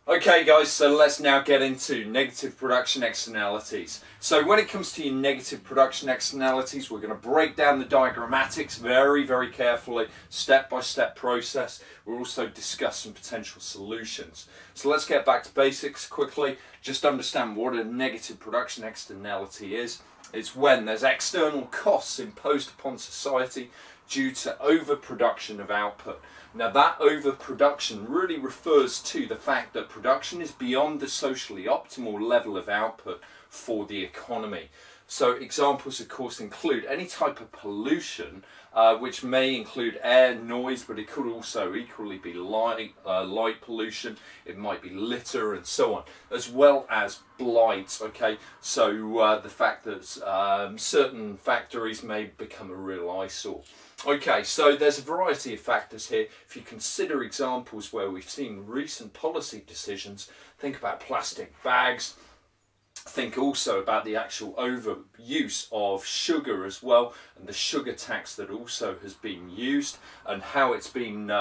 Okay guys, so let's now get into negative production externalities. So when it comes to your negative production externalities, we're going to break down the diagrammatics very carefully, step-by-step process. We'll also discuss some potential solutions. So let's get back to basics quickly. Just understand what a negative production externality is. It's when there's external costs imposed upon society due to overproduction of output. Now that overproduction really refers to the fact that production is beyond the socially optimal level of output for the economy. So examples of course include any type of pollution, which may include air, noise, but it could also equally be light pollution, it might be litter and so on, as well as blight. Okay, so the fact that certain factories may become a real eyesore. Okay, so there's a variety of factors here. If you consider examples where we've seen recent policy decisions, think about plastic bags, think also about the actual overuse of sugar as well, and the sugar tax that also has been used, and how it's been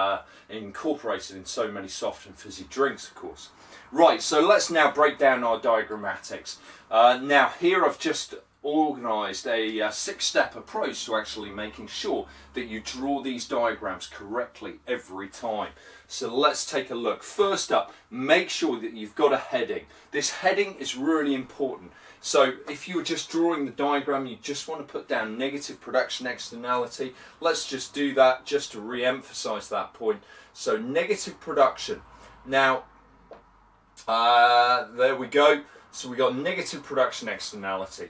incorporated in so many soft and fizzy drinks, of course. Right, so let's now break down our diagrammatics. Now here I've just organised a 6-step approach to actually making sure that you draw these diagrams correctly every time. So let's take a look. First up, make sure that you've got a heading. This heading is really important. So if you were just drawing the diagram, you just want to put down negative production externality. Let's just do that just to re-emphasize that point. So negative production. Now, there we go. So we got negative production externality.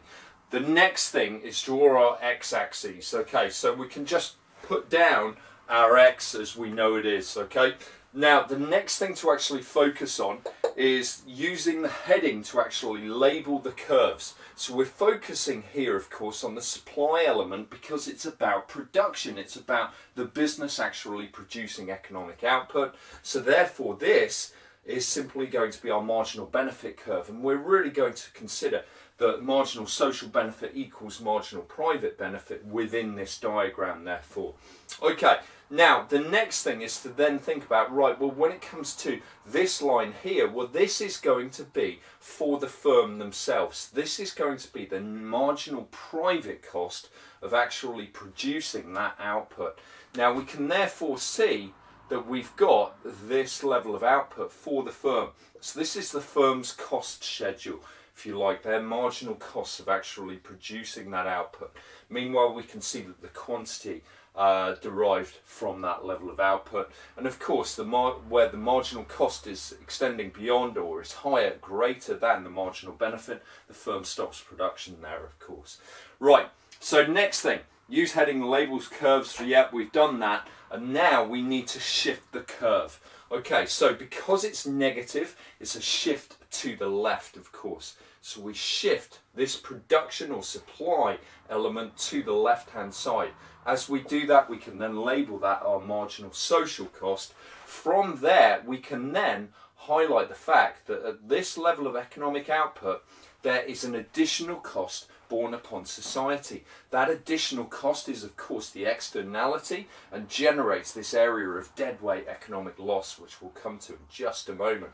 The next thing is draw our x-axis. Okay, so we can just put down our x as we know it is. Okay, now the next thing to actually focus on is using the heading to actually label the curves. So we're focusing here of course on the supply element because it's about production, it's about the business actually producing economic output. So therefore this is simply going to be our marginal benefit curve, and we're really going to consider that marginal social benefit equals marginal private benefit within this diagram therefore. Okay, now the next thing is to then think about, right, well when it comes to this line here, well this is going to be for the firm themselves. This is going to be the marginal private cost of actually producing that output. Now we can therefore see that we've got this level of output for the firm. So this is the firm's cost schedule, if you like, their marginal costs of actually producing that output. Meanwhile, we can see that the quantity derived from that level of output, and of course where the marginal cost is extending beyond or is higher, greater than the marginal benefit, the firm stops production there of course. Right, so next thing, use heading labels curves. So yeah, we've done that, and now we need to shift the curve. Okay, so because it's negative, it's a shift to the left of course. So we shift this production or supply element to the left hand side. As we do that, we can then label that our marginal social cost. From there, we can then highlight the fact that at this level of economic output, there is an additional cost borne upon society. That additional cost is of course the externality and generates this area of deadweight economic loss, which we'll come to in just a moment.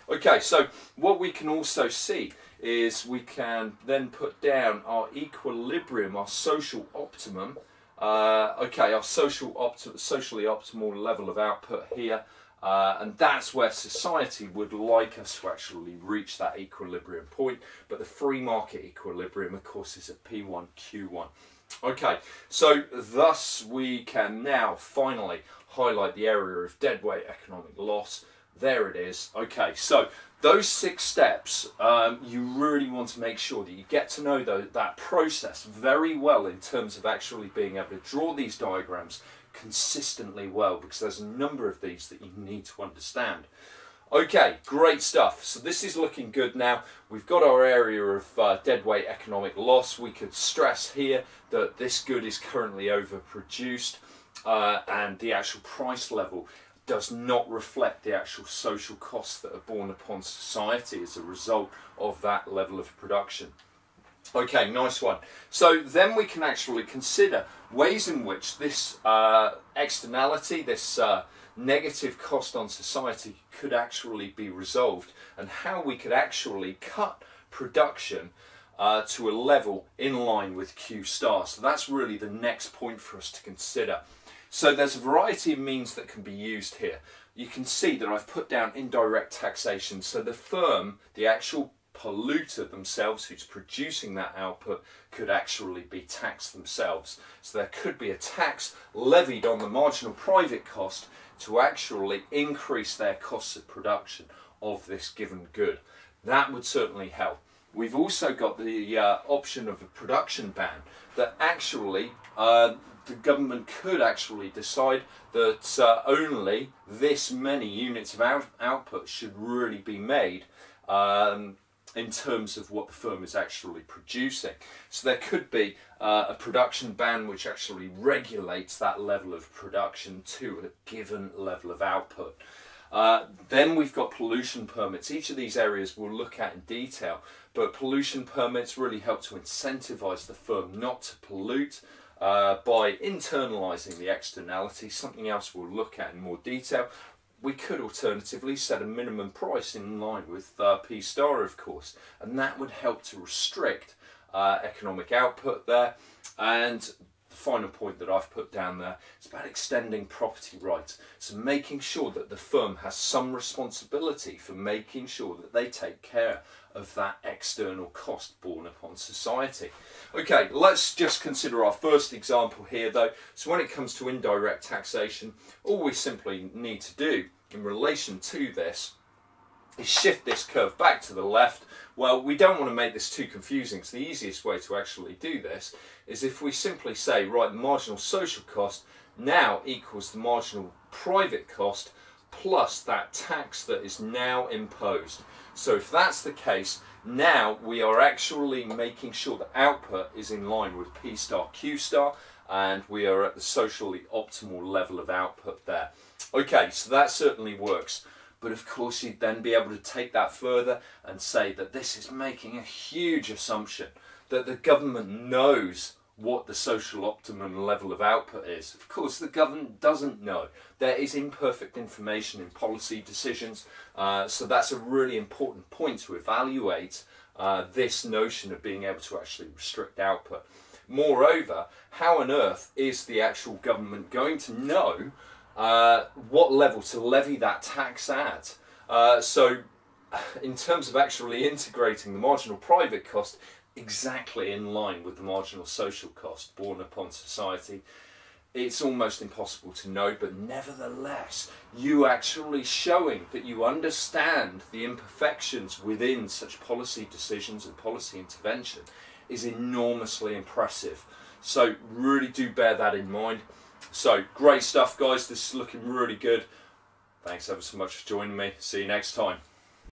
Okay, so what we can also see is we can then put down our equilibrium, our social optimum, okay, our socially optimal level of output here. And that's where society would like us to actually reach that equilibrium point, but the free market equilibrium of course is at P1, Q1. Okay, so thus we can now finally highlight the area of deadweight economic loss. There it is. Okay, so those 6 steps, you really want to make sure that you get to know that process very well in terms of actually being able to draw these diagrams consistently well, because there's a number of these that you need to understand. Okay, great stuff. So this is looking good now. We've got our area of deadweight economic loss. We could stress here that this good is currently overproduced and the actual price level does not reflect the actual social costs that are borne upon society as a result of that level of production. Okay, nice one. So then we can actually consider ways in which this externality, this negative cost on society could actually be resolved, and how we could actually cut production to a level in line with Q star. So that's really the next point for us to consider. So there's a variety of means that can be used here. You can see that I've put down indirect taxation. So the firm, the actual polluter themselves who's producing that output, could actually be taxed themselves. So there could be a tax levied on the marginal private cost to actually increase their costs of production of this given good. That would certainly help. We've also got the option of a production ban, that actually the government could actually decide that only this many units of output should really be made in terms of what the firm is actually producing. So there could be a production ban which actually regulates that level of production to a given level of output. Then we've got pollution permits. Each of these areas we'll look at in detail, but pollution permits really help to incentivize the firm not to pollute by internalising the externality. Something else we'll look at in more detail. We could alternatively set a minimum price in line with P star, of course, and that would help to restrict economic output there. And the final point that I've put down there is about extending property rights. So making sure that the firm has some responsibility for making sure that they take care of that external cost borne upon society. Okay, let's just consider our first example here though. So when it comes to indirect taxation, all we simply need to do in relation to this is shift this curve back to the left. Well, we don't want to make this too confusing, so the easiest way to actually do this is if we simply say, right, the marginal social cost now equals the marginal private cost plus that tax that is now imposed. So if that's the case, now we are actually making sure that output is in line with P star Q star, and we are at the socially optimal level of output there. Okay, so that certainly works. But of course you'd then be able to take that further and say that this is making a huge assumption that the government knows what the social optimum level of output is. Of course the government doesn't know. There is imperfect information in policy decisions, so that's a really important point to evaluate this notion of being able to actually restrict output. Moreover, how on earth is the actual government going to know what level to levy that tax at? So in terms of actually integrating the marginal private cost exactly in line with the marginal social cost borne upon society, it's almost impossible to know. But nevertheless, you actually showing that you understand the imperfections within such policy decisions and policy intervention is enormously impressive. So really do bear that in mind. So great stuff guys, this is looking really good. Thanks ever so much for joining me. See you next time.